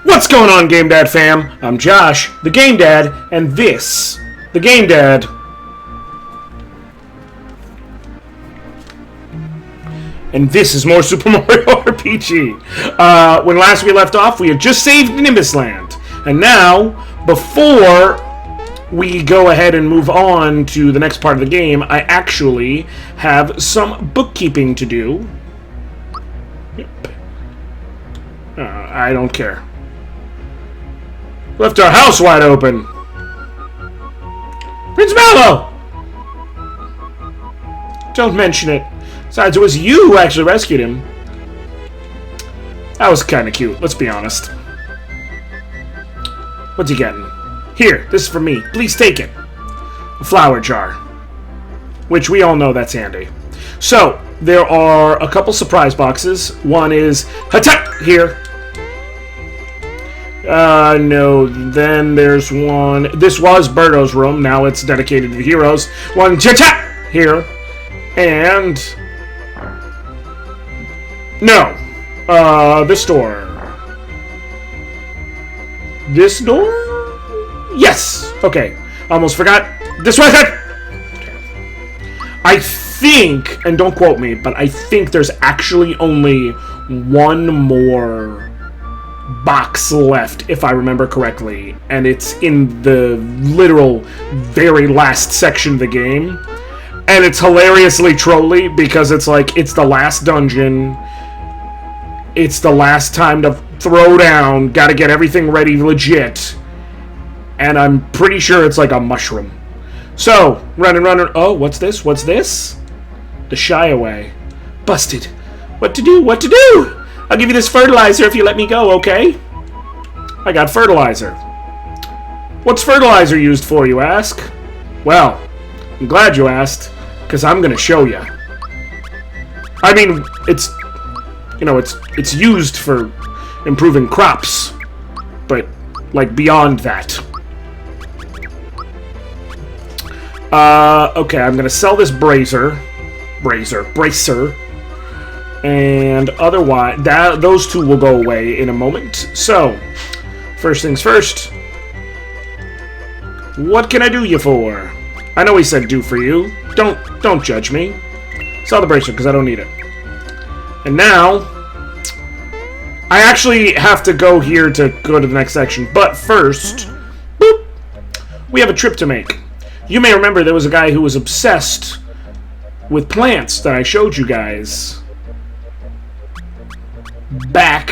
What's going on, GameDad fam? I'm Josh, the GameDad, and this, the GameDad. And this is more Super Mario RPG. When last we left off, we had just saved Nimbus Land. And now, before we go ahead and move on to the next part of the game, I actually have some bookkeeping to do. Yep. I don't care. Left our house wide open. Prince Mallow! Don't mention it. Besides, it was you who actually rescued him. That was kind of cute, let's be honest. What's he getting? Here, this is for me. Please take it. A flower jar. Which we all know that's handy. So, there are a couple surprise boxes. One is, ha-ta! Here. No, then there's one. This was Birdo's room, now it's dedicated to heroes. One, cha-cha! Here. And... no. This door. This door? Yes! Okay. Almost forgot. This way! I think, and don't quote me, but I think there's actually only one more box left, if I remember correctly. And it's in the literal very last section of the game. And it's hilariously trolly because it's like, it's the last dungeon. It's the last time to throw down. Gotta get everything ready legit. And I'm pretty sure it's like a mushroom. So, running. Oh, what's this? What's this? The Shy Away. Busted. What to do? What to do? I'll give you this fertilizer if you let me go, okay? I got fertilizer. What's fertilizer used for, you ask? Well, I'm glad you asked, because I'm going to show you. I mean, it's... you know, it's used for improving crops, but, like, beyond that. Okay, I'm gonna sell this bracer, and otherwise, those two will go away in a moment. So, first things first, what can I do you for? I know he said do for you. Don't judge me. Sell the bracer, because I don't need it. And now, I actually have to go here to go to the next section. But first, boop, we have a trip to make. You may remember there was a guy who was obsessed with plants that I showed you guys back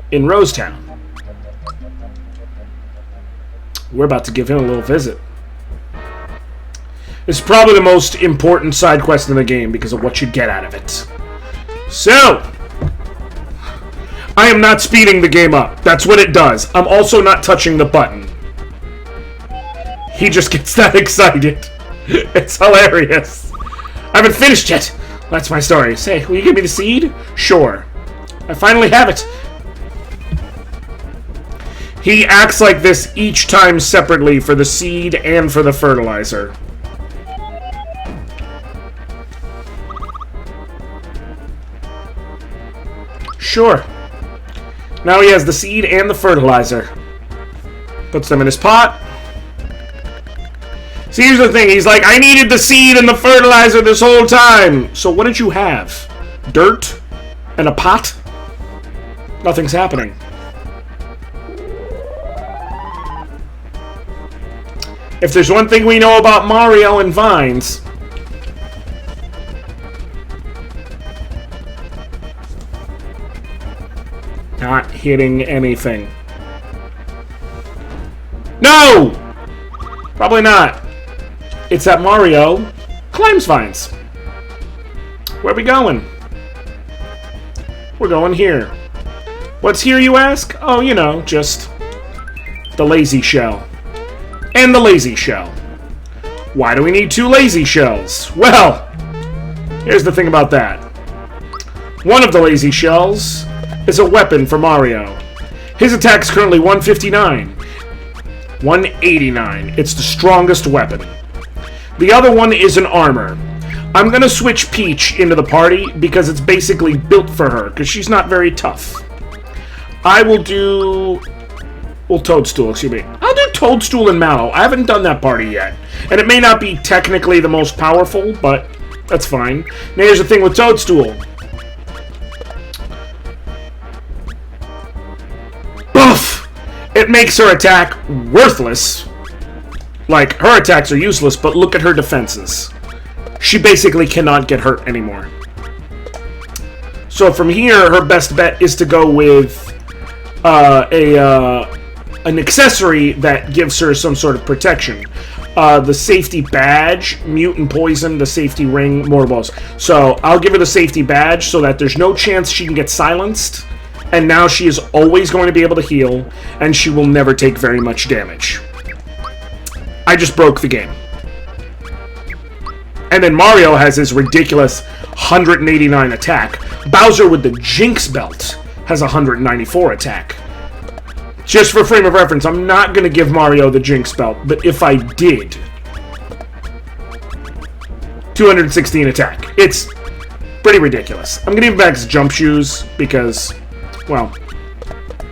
in Rosetown. We're about to give him a little visit. It's probably the most important side quest in the game because of what you get out of it. So, I am not speeding the game up. That's what it does. I'm also not touching the button. He just gets that excited. It's hilarious. I haven't finished yet. That's my story. Say, will you give me the seed? Sure. I finally have it. He acts like this each time separately for the seed and for the fertilizer. Sure. Now he has the seed and the fertilizer. Puts them in his pot. See, here's the thing. He's like, I needed the seed and the fertilizer this whole time. So what did you have? Dirt? And a pot? Nothing's happening. If there's one thing we know about Mario and vines... not hitting anything. No! Probably not. It's that Mario climbs vines. Where are we going? We're going here. What's here, you ask? Oh, you know, just the lazy shell. And the lazy shell. Why do we need two lazy shells? Well, here's the thing about that. One of the lazy shells is a weapon for Mario. His attack is currently 159. 189. It's the strongest weapon. The other one is an armor. I'm going to switch Peach into the party because it's basically built for her, because she's not very tough. I will do... Well, Toadstool, excuse me. I'll do Toadstool and Mallow. I haven't done that party yet. And it may not be technically the most powerful, but that's fine. Now, here's the thing with Toadstool. Boof! It makes her attack worthless. Like, her attacks are useless, but look at her defenses. She basically cannot get hurt anymore. So from here, her best bet is to go with an accessory that gives her some sort of protection. The safety badge, mute and poison, the safety ring, mortal blows. So I'll give her the safety badge so that there's no chance she can get silenced. And now she is always going to be able to heal, and she will never take very much damage. I just broke the game. And then Mario has his ridiculous 189 attack. Bowser with the Jinx belt has 194 attack. Just for frame of reference, I'm not going to give Mario the Jinx belt, but if I did, 216 attack. It's pretty ridiculous. I'm going to give him back his jump shoes because, well,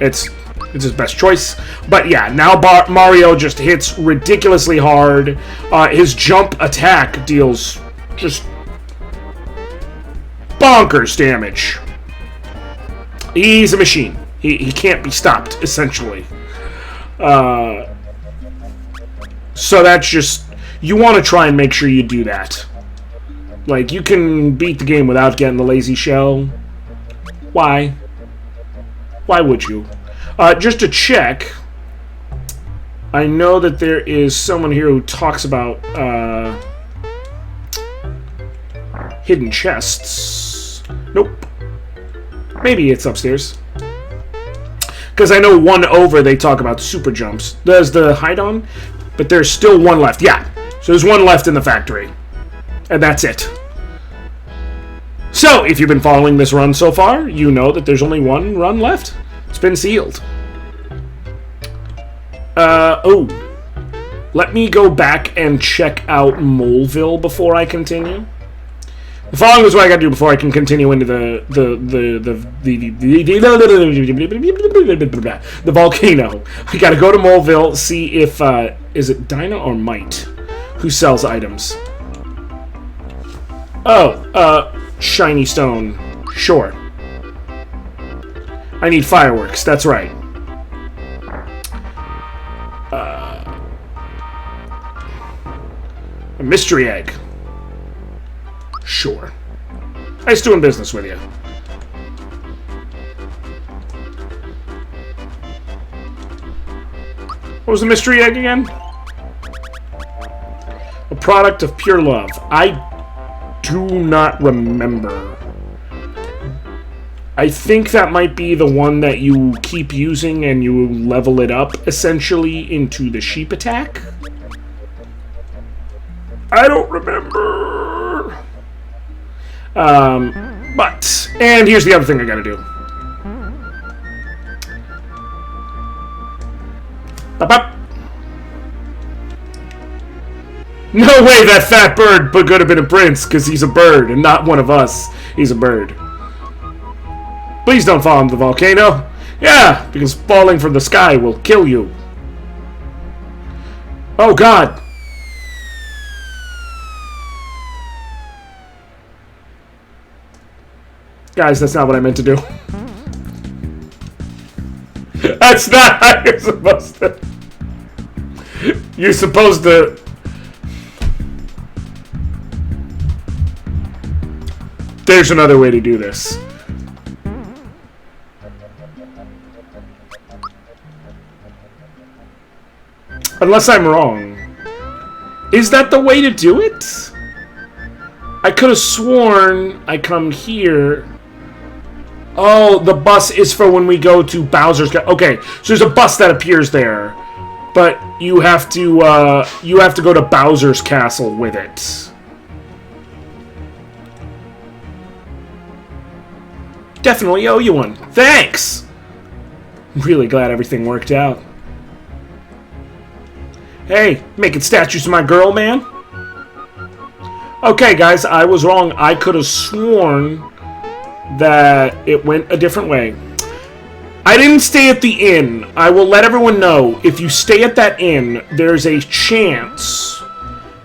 it's his best choice. But yeah, now Mario just hits ridiculously hard. His jump attack deals just bonkers damage. He's a machine. He can't be stopped, essentially. So that's just... You want to try and make sure you do that. Like, you can beat the game without getting the lazy shell. Why? Why would you? Just to check, I know that there is someone here who talks about hidden chests. Nope. Maybe it's upstairs. Because I know one over they talk about super jumps. There's the hide on, but there's still one left. Yeah, so there's one left in the factory. And that's it. So, if you've been following this run so far, you know that there's only one run left. It's been sealed. Let me go back and check out Moleville before I continue. The following is what I gotta do before I can continue into the volcano. I gotta go to Moleville, see if, is it Dinah or Might who sells items? Oh, shiny stone. Sure. I need fireworks, that's right. A mystery egg. Sure. Nice doing business with you. What was the mystery egg again? A product of pure love. I do not remember. I think that might be the one that you keep using and you level it up, essentially, into the sheep attack. I don't remember. And here's the other thing I gotta do. Bop. No way that fat bird could have been a prince, because he's a bird and not one of us. He's a bird. Please don't fall into the volcano. Yeah, because falling from the sky will kill you. Oh, God. Guys, that's not what I meant to do. That's not how you're supposed to... You're supposed to... There's another way to do this. Unless I'm wrong. Is that the way to do it? I could have sworn I come here... Oh, the bus is for when we go to Bowser's... Okay, so there's a bus that appears there. But you have to go to Bowser's castle with it. Definitely owe you one. Thanks! I'm really glad everything worked out. Hey, making statues of my girl, man? Okay, guys, I was wrong. I could have sworn that it went a different way. I didn't stay at the inn. I will let everyone know, if you stay at that inn, there's a chance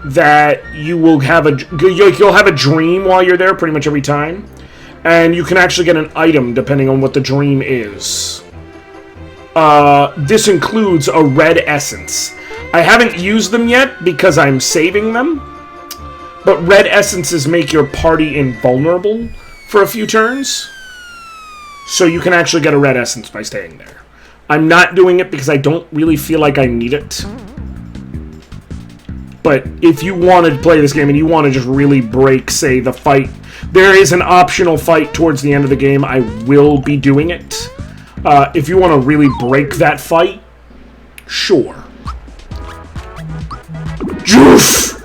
that you will have you'll have a dream while you're there pretty much every time. And you can actually get an item depending on what the dream is. This includes a red essence. I haven't used them yet because I'm saving them. But red essences make your party invulnerable for a few turns. So you can actually get a red essence by staying there. I'm not doing it because I don't really feel like I need it. But if you want to play this game and you want to just really break, say, the fight, there is an optional fight towards the end of the game. I will be doing it. If you want to really break that fight, sure. Joof!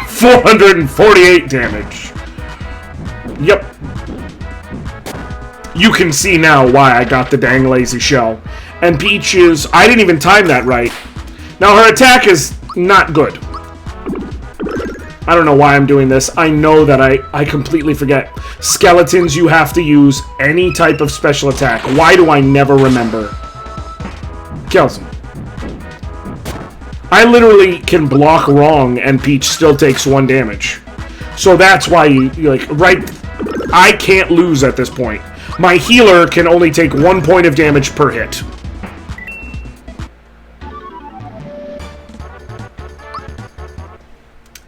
448 damage. Yep. You can see now why I got the dang lazy shell. And Peach is... I didn't even time that right. Now her attack is not good. I don't know why I'm doing this. I know that I completely forget. Skeletons, you have to use any type of special attack. Why do I never remember? Kills him. I literally can block wrong and Peach still takes 1 damage. So that's why you're like, right... I can't lose at this point. My healer can only take 1 point of damage per hit.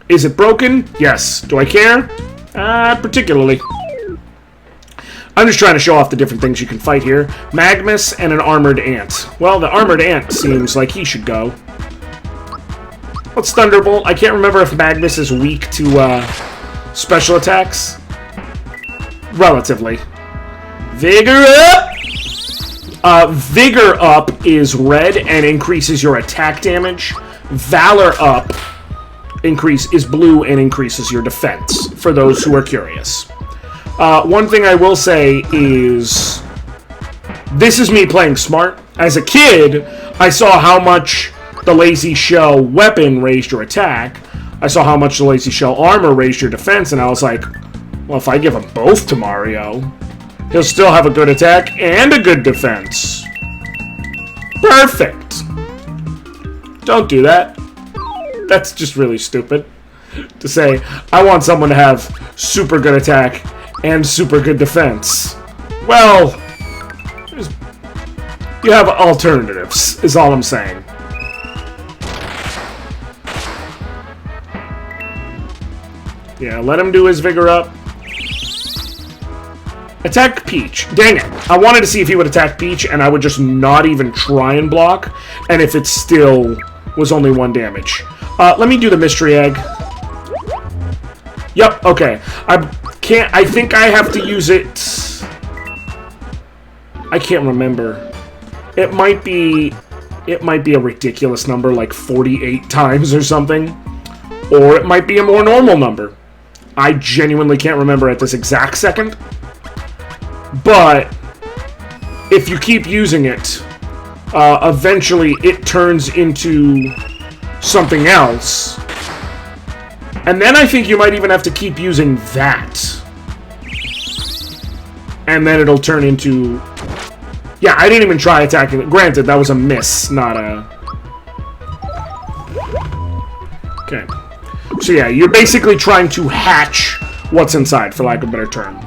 Is it broken? Yes. Do I care? Particularly. I'm just trying to show off the different things you can fight here. Magnus and an armored ant. Well, the armored ant seems like he should go. What's Thunderbolt? I can't remember if Magnus is weak to special attacks. Relatively. Vigor Up! Vigor Up is red and increases your attack damage. Valor Up is blue and increases your defense, for those who are curious. One thing I will say is, this is me playing smart. As a kid, I saw how much the Lazy Shell weapon raised your attack. I saw how much the Lazy Shell armor raised your defense, and I was like, well, if I give them both to Mario, he'll still have a good attack and a good defense. Perfect. Don't do that. That's just really stupid. To say, I want someone to have super good attack and super good defense. Well, you have alternatives, is all I'm saying. Yeah, let him do his Vigor Up. Attack Peach. Dang it. I wanted to see if he would attack Peach, and I would just not even try and block, and if it still was only 1 damage. Let me do the Mystery Egg. Yep, okay. I think I have to use it... I can't remember. It might be a ridiculous number, like 48 times or something. Or it might be a more normal number. I genuinely can't remember at this exact second. But if you keep using it, eventually it turns into something else. And then I think you might even have to keep using that. And then it'll turn into... Yeah, I didn't even try attacking it. Granted, that was a miss, not a... Okay. So yeah, you're basically trying to hatch what's inside, for lack of a better term.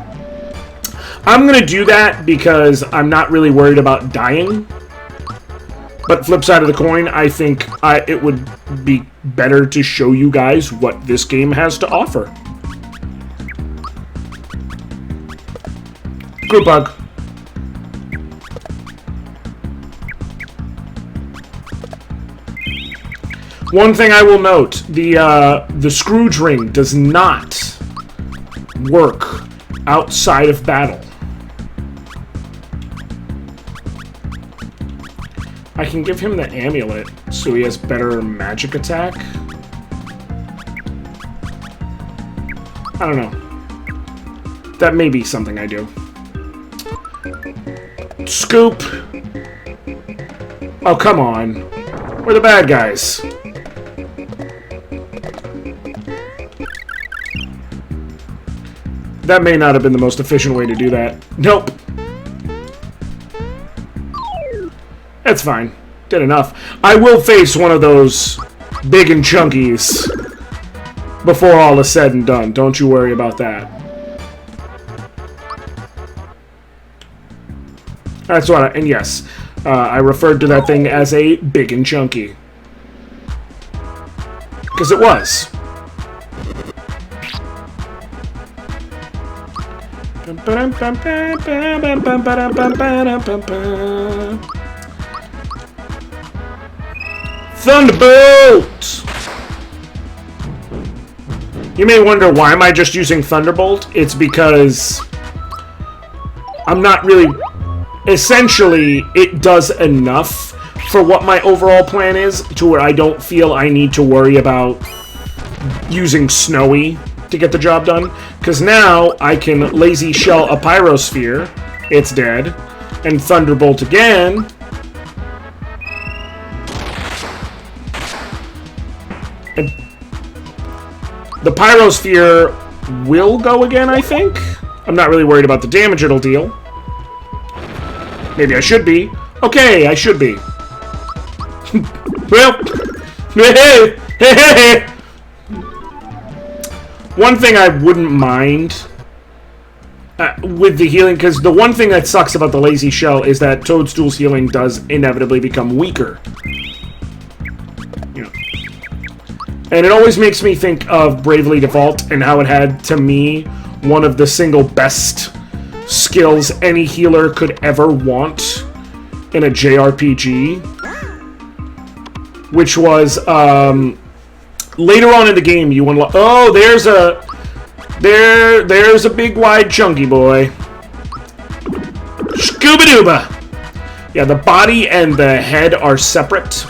I'm going to do that because I'm not really worried about dying. But flip side of the coin, I think it would be better to show you guys what this game has to offer. Group hug. One thing I will note, the Scrooge ring does not work outside of battle. I can give him the amulet so he has better magic attack. I don't know. That may be something I do. Scoop! Oh, come on. We're the bad guys. That may not have been the most efficient way to do that. Nope. That's fine. Did enough. I will face one of those big and chunkies before all is said and done. Don't you worry about that. That's what and yes, I referred to that thing as a big and chunky. Because it was. Thunderbolt! You may wonder, why am I just using Thunderbolt? It's because I'm not really... Essentially, it does enough for what my overall plan is to where I don't feel I need to worry about using Snowy to get the job done. Because now I can Lazy Shell a Pyrosphere. It's dead. And Thunderbolt again. And the Pyrosphere will go again, I think. I'm not really worried about the damage it'll deal. Maybe I should be. Okay, I should be. Well, one thing I wouldn't mind with the healing, because the one thing that sucks about the Lazy Shell is that Toadstool's healing does inevitably become weaker. You know. And it always makes me think of Bravely Default and how it had, to me, one of the single best skills any healer could ever want in a JRPG, which was later on in the game you unlock. Oh, there's a big wide chunky boy. Scooba-dooba. Yeah, the body and the head are separate.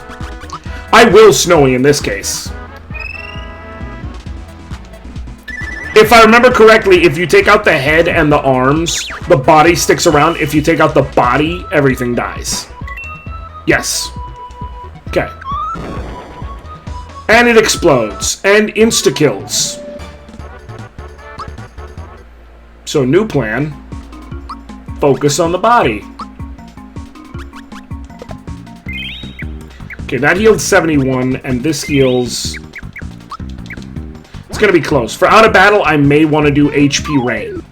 I will Snowy in this case. If I remember correctly, if you take out the head and the arms, the body sticks around. If you take out the body, everything dies. Yes. Okay. And it explodes. And insta-kills. So, new plan. Focus on the body. Okay, that healed 71, and this heals... It's going to be close. For out of battle, I may want to do HP Rain.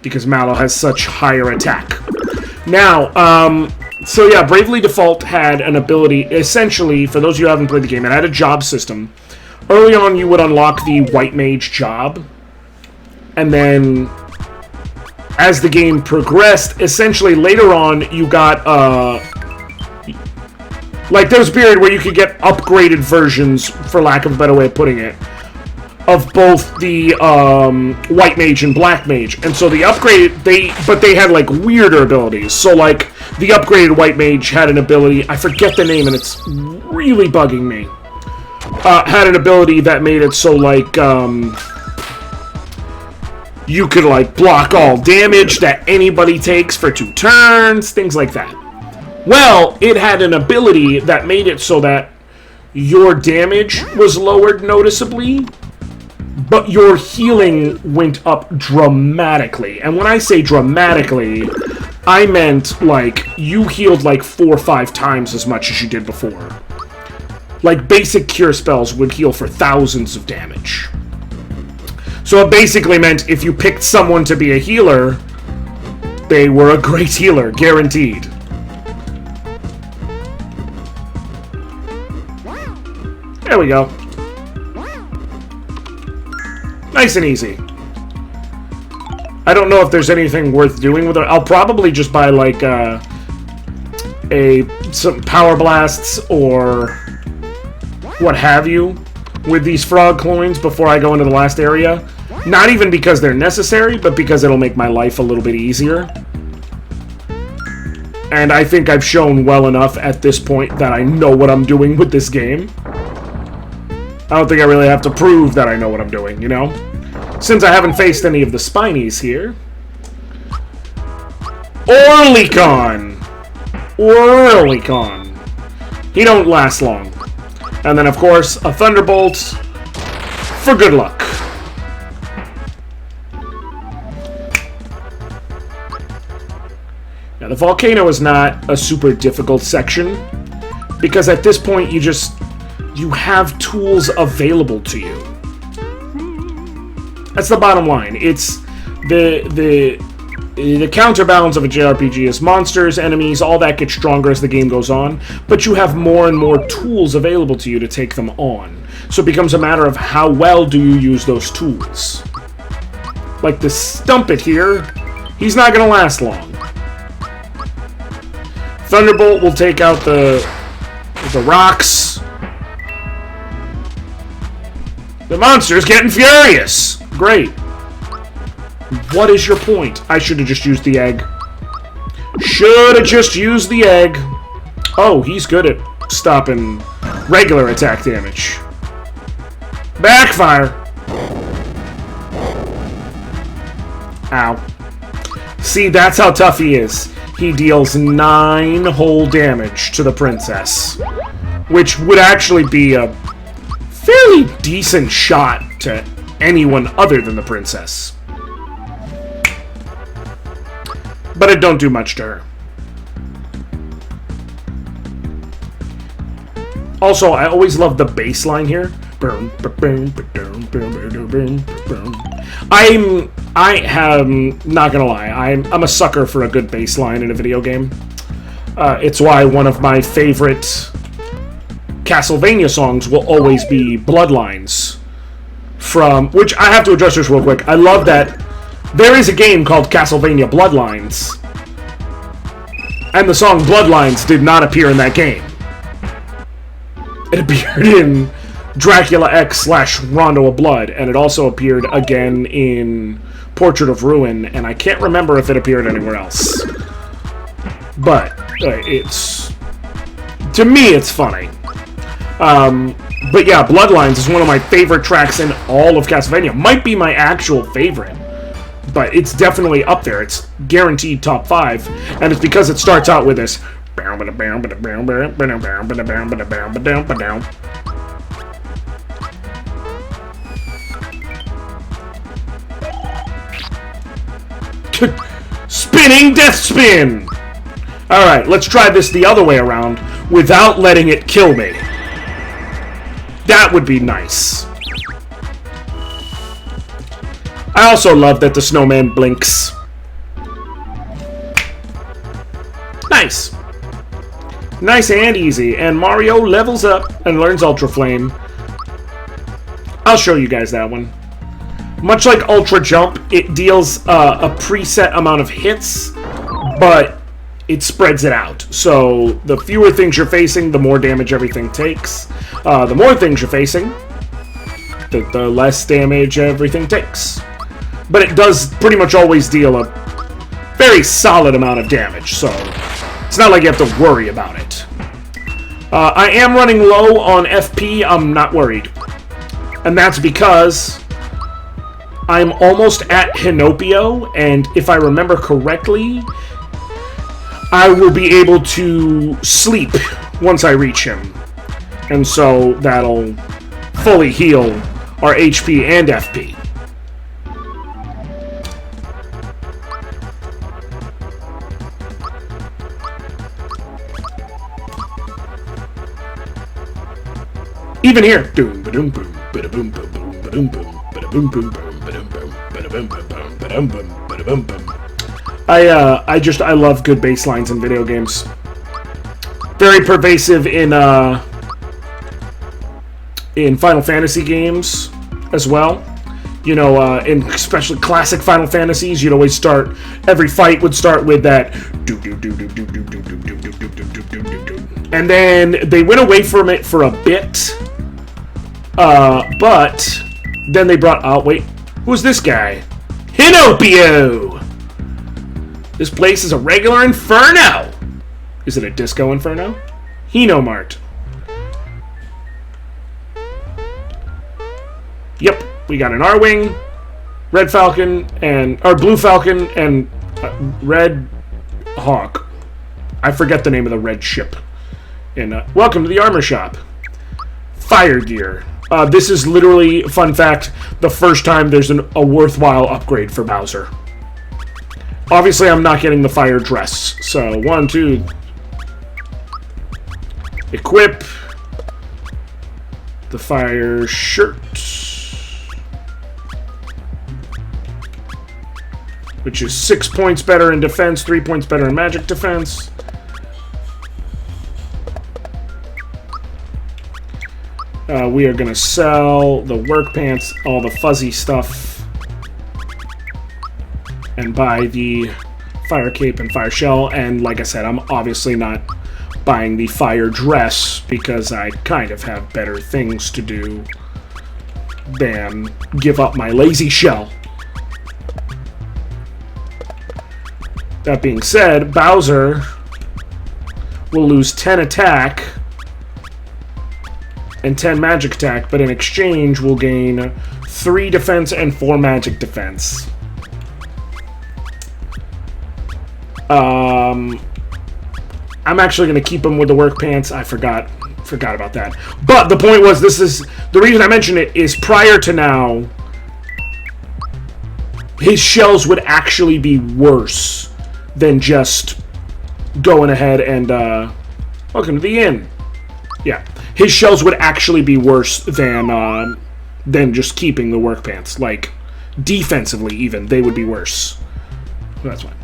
Because Mallow has such higher attack. Now, so yeah, Bravely Default had an ability, essentially, for those of you who haven't played the game, it had a job system. Early on, you would unlock the White Mage job. And then, as the game progressed, essentially, later on, you got, like, there was a period where you could get upgraded versions, for lack of a better way of putting it, of both the White Mage and Black Mage. And so the upgraded, but they had, like, weirder abilities. So, like, the upgraded White Mage had an ability, I forget the name, and it's really bugging me. Had an ability that made it so, like, you could, like, block all damage that anybody takes for 2 turns, things like that. Well, it had an ability that made it so that your damage was lowered noticeably, but your healing went up dramatically. And when I say dramatically, I meant, like, you healed, like, 4 or 5 times as much as you did before. Like, basic cure spells would heal for thousands of damage. So it basically meant if you picked someone to be a healer, they were a great healer, guaranteed. There we go. Nice and easy. I don't know if there's anything worth doing with it. I'll probably just buy, like, some power blasts or what have you with these frog coins before I go into the last area. Not even because they're necessary, but because it'll make my life a little bit easier. And I think I've shown well enough at this point that I know what I'm doing with this game. I don't think I really have to prove that I know what I'm doing, you know? Since I haven't faced any of the Spinies here. Orlicon! Orlicon. He don't last long. And then, of course, a Thunderbolt for good luck. Now the volcano is not a super difficult section, because at this point you have tools available to you. That's the bottom line. It's the counterbalance of a JRPG is monsters, enemies, all that gets stronger as the game goes on, but you have more and more tools available to you to take them on. So it becomes a matter of how well do you use those tools. Like the stump it here, he's not going to last long. Thunderbolt will take out the rocks. The monster's getting furious! Great. What is your point? I should have just used the egg. Should have just used the egg. Oh, he's good at stopping regular attack damage. Backfire! Ow. See, that's how tough he is. He deals 9 whole damage to the princess, which would actually be a fairly decent shot to anyone other than the princess. But it don't do much to her. Also, I always love the bass line here. I'm not gonna lie, I'm a sucker for a good bass line in a video game. It's why one of my favorite Castlevania songs will always be Bloodlines. Which I have to address this real quick. I love that there is a game called Castlevania Bloodlines, and the song Bloodlines did not appear in that game. It appeared in Dracula X/Rondo of Blood, and it also appeared again in Portrait of Ruin, and I can't remember if it appeared anywhere else. But to me, it's funny. But yeah, Bloodlines is one of my favorite tracks in all of Castlevania. Might be my actual favorite, but it's definitely up there. It's guaranteed top 5, and it's because it starts out with this. Spinning death spin! Alright, let's try this the other way around without letting it kill me. That would be nice. I also love that the snowman blinks. Nice. Nice and easy. And Mario levels up and learns Ultra Flame. I'll show you guys that one. Much like Ultra Jump, it deals a preset amount of hits, but it spreads it out. So the fewer things you're facing, the more damage everything takes. The more things you're facing, the less damage everything takes. But it does pretty much always deal a very solid amount of damage, so it's not like you have to worry about it. I am running low on FP, I'm not worried. And that's because I'm almost at Hinopio, and if I remember correctly, I will be able to sleep once I reach him. And so that'll fully heal our HP and FP. Even here. I love good bass lines in video games. Very pervasive in Final Fantasy games as well. You know, in especially classic Final Fantasies, you'd always start, every fight would start with that and then they went away from it for a bit, but then they brought, oh wait, who's this guy? Hinopio! This place is a regular inferno! Is it a disco inferno? Hinomart. Yep, we got an R-Wing, Red Falcon, or Blue Falcon, and Red Hawk. I forget the name of the red ship. And welcome to the armor shop. Fire gear. This is literally, fun fact, the first time there's a worthwhile upgrade for Bowser. Obviously, I'm not getting the fire dress. So, 1, 2... Equip... the fire shirt, which is 6 points better in defense, 3 points better in magic defense. We are going to sell the work pants, all the fuzzy stuff, and buy the fire cape and fire shell. And like I said, I'm obviously not buying the fire dress because I kind of have better things to do than give up my lazy shell. That being said, Bowser will lose 10 attack and 10 magic attack, but in exchange will gain 3 defense and 4 magic defense. I'm actually going to keep him with the work pants. I forgot about that. But the point was, this is the reason I mentioned it is prior to now, his shells would actually be worse than just going ahead and welcome to the inn. Yeah, his shells would actually be worse than just keeping the work pants. Like defensively, even they would be worse. That's fine.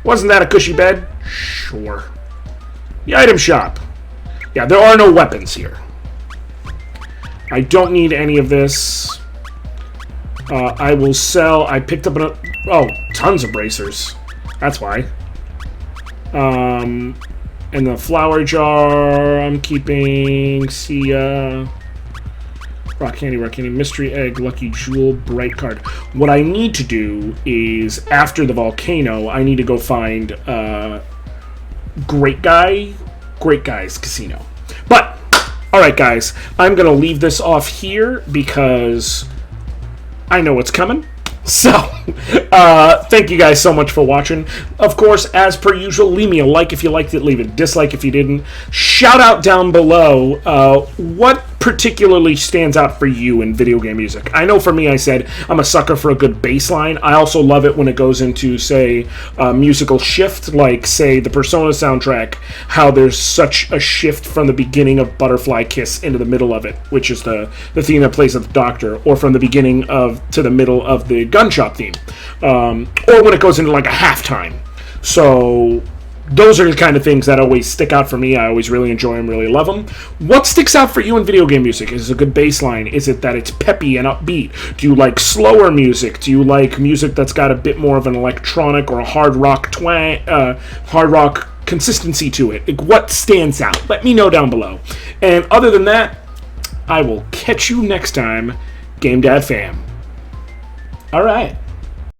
Wasn't that a cushy bed? Sure. The item shop. Yeah, there are no weapons here. I don't need any of this. I will sell... I picked up tons of bracers. That's why. And the flower jar I'm keeping. See rock candy, mystery egg, lucky jewel, bright card. What I need to do is, after the volcano, I need to go find Great Guy's Casino. But, alright guys, I'm going to leave this off here because I know what's coming. So, thank you guys so much for watching. Of course, as per usual, leave me a like if you liked it, leave a dislike if you didn't. Shout out down below what particularly stands out for you in video game music. I know for me, I said I'm a sucker for a good bass line. I also love it when it goes into, say, a musical shift, like, say, the Persona soundtrack, how there's such a shift from the beginning of Butterfly Kiss into the middle of it, which is the theme that plays at the Doctor, or from the beginning to the middle of the Gunshot theme, or when it goes into like a halftime. So those are the kind of things that always stick out for me. I always really enjoy them, really love them. What sticks out for you in video game music? Is it a good bass line? Is it that it's peppy and upbeat? Do you like slower music? Do you like music that's got a bit more of an electronic or a hard rock consistency to it? Like, what stands out? Let me know down below. And other than that, I will catch you next time, GameDad fam. All right.